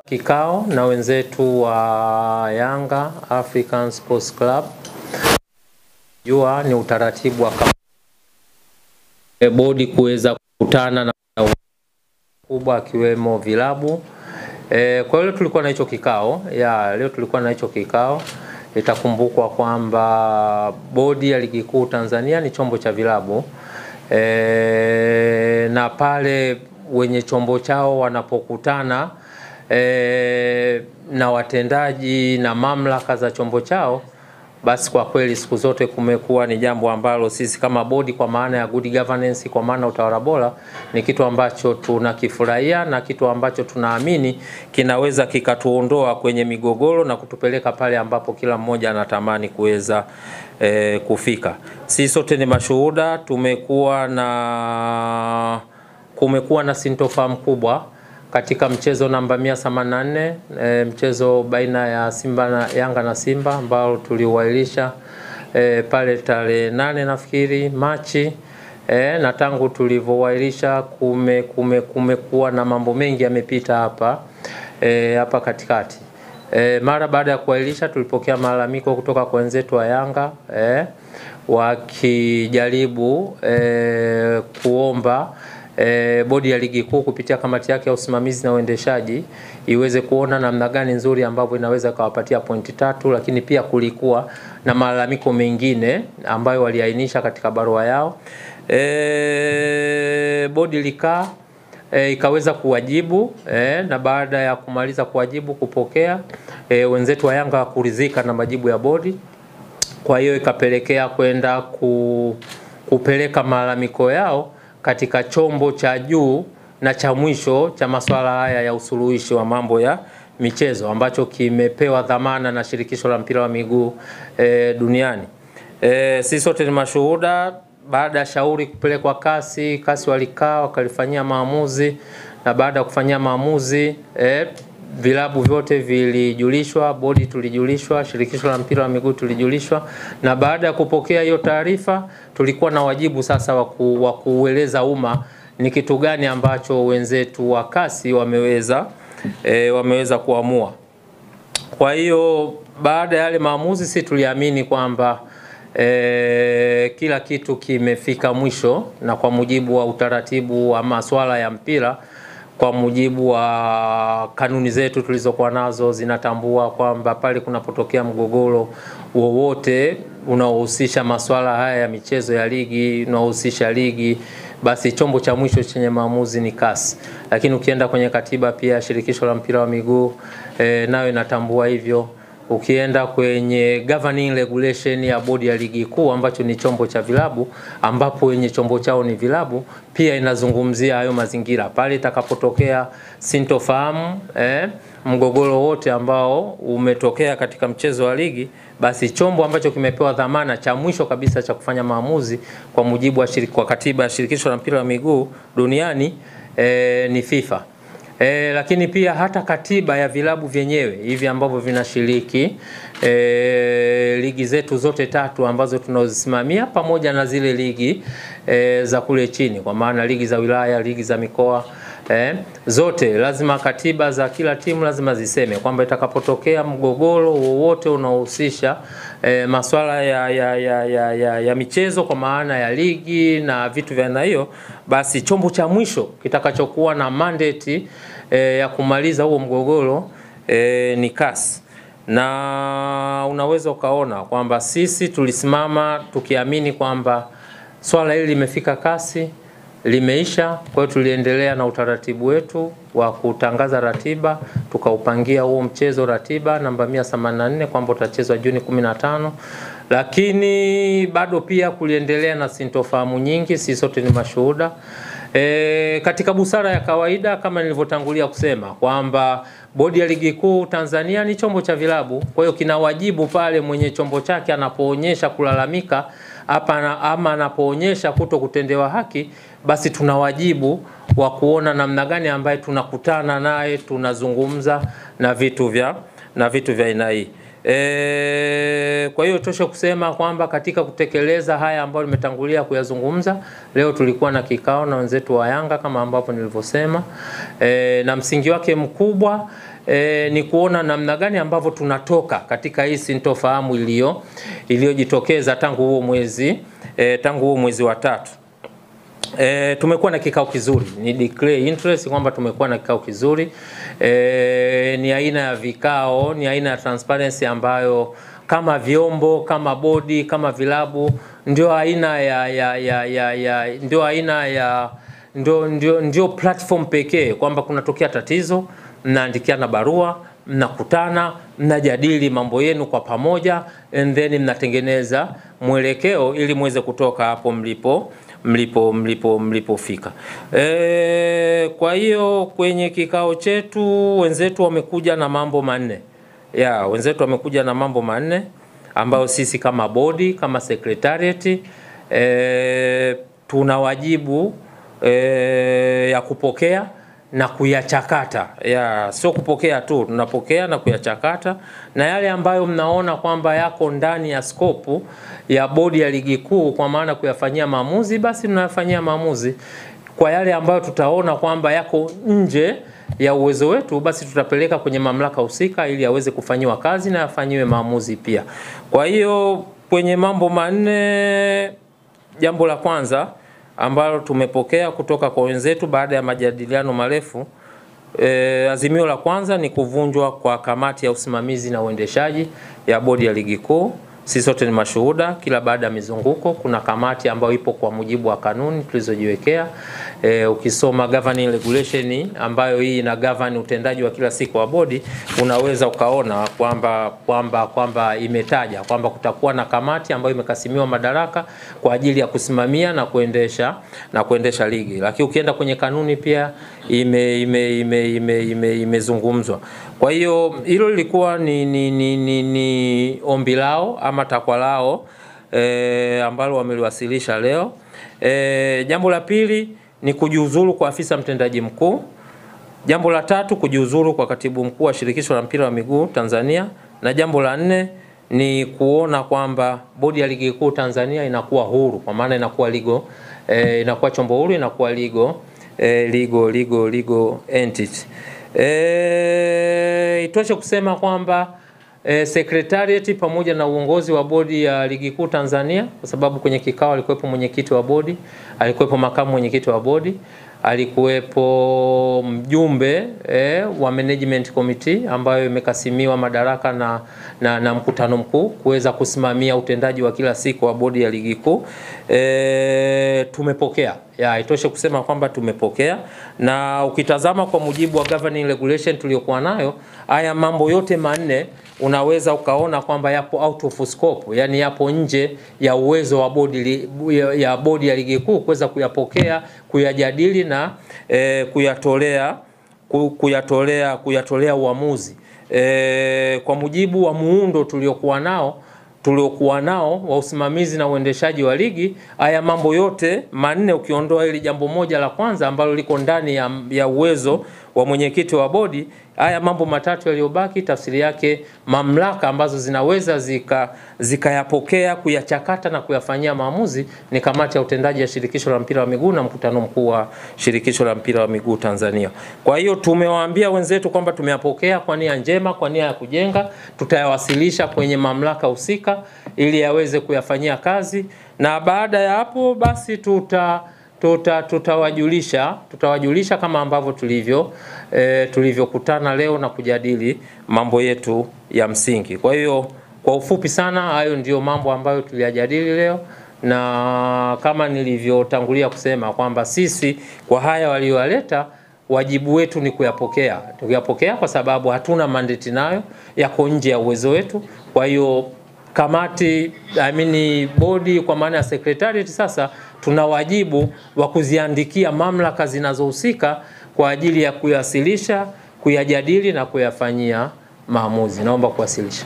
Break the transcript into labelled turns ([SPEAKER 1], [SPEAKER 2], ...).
[SPEAKER 1] Kikao na wenzetu wa Yanga African Sports Club. Jua ni utaratibu wa bodi kuweza kukutana na kubwa akiwemo vilabu. Kwa hiyo tulikuwa na hicho kikao. Leo tulikuwa na hicho kikao. Itakumbukwa kwamba bodi ya ligi kuu Tanzania ni chombo cha vilabu. Na pale wenye chombo chao wanapokutana na watendaji na mamlaka za chombo chao, basi kwa kweli siku zote kumekuwa ni jambo ambalo sisi kama bodi, kwa maana ya good governance, kwa maana utawala bora, ni kitu ambacho tunakifurahia na kitu ambacho tunaamini kinaweza kikatuondoa kwenye migogoro na kutupeleka pale ambapo kila mmoja anatamani kuweza kufika. Sisi sote ni mashuhuda, kumekuwa na sintofahamu kubwa katika mchezo namba 184, mchezo baina ya Yanga na Simba ambao tuliwailisha pale tarehe 8 nafikiri Machi. Na tangu tulivyowailisha kumekuwa na mambo mengi yamepita hapa katikati. Mara baada ya kuwailisha tulipokea malalamiko kutoka kwa wenzetu wa Yanga wakijaribu kuomba bodi ya ligi kuu kupitia kamati yake ya usimamizi na uendeshaji iweze kuona namna gani nzuri ambavyo inaweza kuwapatia pointi 3, lakini pia kulikuwa na malalamiko mengine ambayo waliainisha katika barua yao. Bodi likaa ikaweza kuwajibu, na baada ya kumaliza kuwajibu kupokea, wenzetu wa Yanga kuridhika na majibu ya bodi. Kwa hiyo ikapelekea kwenda kupeleka malalamiko yao katika chombo cha juu na cha mwisho cha masuala haya ya usuluhishi wa mambo ya michezo, ambacho kimepewa dhamana na shirikisho la mpira wa miguu duniani. Sisi sote ni mashuhuda. Baada ya shauri kupelekwa kasi walikaa wakalifanyia maamuzi, na baada ya kufanyia maamuzi vilabu vyote vilijulishwa, bodi tulijulishwa, shirikisho la mpira wa miguu tulijulishwa, na baada ya kupokea hiyo taarifa tulikuwa na wajibu sasa wa kueleza umma ni kitu gani ambacho wenzetu wa kasi wameweza kuamua. Kwa hiyo baada ya yale maamuzi sisi tuliamini kwamba kila kitu kimefika mwisho, na kwa mujibu wa utaratibu wa masuala ya mpira, kwa mujibu wa kanuni zetu tulizokuwa nazo zinatambua kwamba pale kunapotokea mgogoro wowote unaohusisha masuala haya ya michezo ya ligi, unaohusisha ligi, basi chombo cha mwisho chenye maamuzi ni kasi. Lakini ukienda kwenye katiba pia shirikisho la mpira wa miguu nayo inatambua hivyo. Ukienda kwenye governing regulation ya bodi ya ligi kuu ambacho ni chombo cha vilabu, ambapo wenye chombo chao ni vilabu, pia inazungumzia hayo mazingira. Pale itakapotokea sintofahamu, mgogoro wote ambao umetokea katika mchezo wa ligi, basi chombo ambacho kimepewa dhamana cha mwisho kabisa cha kufanya maamuzi kwa mujibu wa katiba ya shirikisho la mpira wa miguu duniani ni FIFA. Lakini pia hata katiba ya vilabu vyenyewe hivi ambavyo vinashiriki ligi zetu zote 3 ambazo tunazisimamia, pamoja na zile ligi za kule chini, kwa maana ligi za wilaya, ligi za mikoa, zote lazima katiba za kila timu lazima ziseme kwamba itakapotokea mgogoro wowote unaohusisha masuala ya michezo, kwa maana ya ligi na vitu vya aina hiyo, basi chombo cha mwisho kitakachokuwa na mandate ya kumaliza huo mgogoro ni kasi. Na unaweza ukaona kwamba sisi tulisimama tukiamini kwamba swala hili limefika kasi, limeisha. Kwa hiyo tuliendelea na utaratibu wetu wa kutangaza ratiba, tukaupangia huo mchezo ratiba namba 184 kwamba utachezwa Juni 15. Lakini bado pia kuliendelea na sintofahamu nyingi, sisi sote ni mashuhuda. Katika busara ya kawaida, kama nilivyotangulia kusema kwamba bodi ya ligi kuu Tanzania ni chombo cha vilabu, kwa hiyo kina wajibu pale mwenye chombo chake anapoonyesha kulalamika ama anapoonyesha kutokutendewa haki, basi tuna wajibu wa kuona namna gani ambaye tunakutana naye tunazungumza na vitu vya aina hii. Kwa hiyo tosha kusema kwamba katika kutekeleza haya ambayo nimetangulia kuyazungumza, leo tulikuwa na kikao na wenzetu wa Yanga kama ambavyo nilivyosema, na msingi wake mkubwa ni kuona namna gani ambavyo tunatoka katika hii sintofahamu iliyojitokeza tangu huo mwezi wa 3. Tumekuwa na kikao kizuri, ni declare interest kwamba tumekuwa na kikao kizuri. Ni aina ya vikao, ni aina ya transparency ambayo kama vyombo, kama bodi, kama vilabu ndio aina ndio platform pekee kwamba kunatokea tatizo, mnaandikiana barua, mnakutana, mnajadili mambo yenu kwa pamoja, and then mnatengeneza mwelekeo ili muweze kutoka hapo mlipofika. Kwa hiyo kwenye kikao chetu wenzetu wamekuja na mambo manne. Wenzetu wamekuja na mambo manne ambayo sisi kama bodi, kama secretariat tuna wajibu ya kupokea na kuyachakata. Sio kupokea tu, tunapokea na kuyachakata, na yale ambayo mnaona kwamba yako ndani ya skopu ya bodi ya ligi kuu kwa maana kuyafanyia maamuzi, basi tunayafanyia maamuzi. Kwa yale ambayo tutaona kwamba yako nje ya uwezo wetu, basi tutapeleka kwenye mamlaka husika ili yaweze kufanyiwa kazi na yafanyiwe maamuzi pia. Kwa hiyo kwenye mambo manne, jambo la kwanza ambalo tumepokea kutoka kwa wenzetu baada ya majadiliano marefu, azimio la kwanza ni kuvunjwa kwa kamati ya usimamizi na uendeshaji ya bodi ya ligi kuu. Sisi sote ni mashuhuda, kila baada ya mizunguko kuna kamati ambayo ipo kwa mujibu wa kanuni tulizojiwekea. Ukisoma governing regulation ambayo hii ina govern utendaji wa kila siku wa bodi, unaweza ukaona kwamba imetaja kwamba kutakuwa na kamati ambayo imekasimiwa madaraka kwa ajili ya kusimamia na kuendesha ligi. Lakini ukienda kwenye kanuni pia imezungumzwa. Kwa hiyo hilo lilikuwa ni ombi lao ama takwa lao ambalo wameliwasilisha leo. Jambo la pili ni kujiuzulu kwa afisa mtendaji mkuu. Jambo la tatu kujiuzulu kwa katibu mkuu wa shirikisho la mpira wa miguu Tanzania, na jambo la nne ni kuona kwamba bodi ya ligi kuu Tanzania inakuwa huru, kwa maana inakuwa inakuwa chombo huru, inakuwa legal entity. Itoshe kusema kwamba secretariat pamoja na uongozi wa bodi ya ligi kuu Tanzania, kwa sababu kwenye kikao alikuwepo mwenyekiti wa bodi, alikuwepo makamu mwenyekiti wa bodi, alikuwepo mjumbe wa management committee ambayo imekasimiwa madaraka na mkutano mkuu kuweza kusimamia utendaji wa kila siku wa bodi ya ligi kuu. Tumepokea. Itoshe kusema kwamba tumepokea, na ukitazama kwa mujibu wa governing regulation tuliyokuwa nayo, haya mambo yote manne unaweza ukaona kwamba yapo out of scope, yani yapo nje ya uwezo wa bodi ya ligi kuu kuweza kuyapokea, kuyajadili na kuyatolea uamuzi. Kwa mujibu wa muundo tuliokuwa nao wa usimamizi na uendeshaji wa ligi, haya mambo yote manne ukiondoa ili jambo moja la kwanza ambalo liko ndani ya uwezo wa mwenyekiti wa bodi, haya mambo matatu yaliyobaki tafsiri yake mamlaka ambazo zinaweza zikayapokea, kuyachakata na kuyafanyia maamuzi ni kamati ya utendaji ya shirikisho la mpira wa miguu na mkutano mkuu wa shirikisho la mpira wa miguu Tanzania. Kwa hiyo tumewaambia wenzetu kwamba tumeyapokea kwa nia njema, kwa nia ya kujenga, tutayawasilisha kwenye mamlaka husika ili yaweze kuyafanyia kazi, na baada ya hapo basi tutawajulisha kama ambavyo tulivyokutana leo na kujadili mambo yetu ya msingi. Kwa hiyo kwa ufupi sana, hayo ndio mambo ambayo tuliyajadili leo, na kama nilivyotangulia kusema kwamba sisi kwa haya waliyoleta, wajibu wetu ni kuyapokea kwa sababu hatuna mandate nayo, yako nje ya uwezo wetu. Kwa hiyo kamati, bodi kwa maana ya secretariat, sasa tuna wajibu wa kuziandikia mamlaka zinazohusika kwa ajili ya kuyasilisha, kuyajadili na kuyafanyia maamuzi. Naomba kuwasilisha.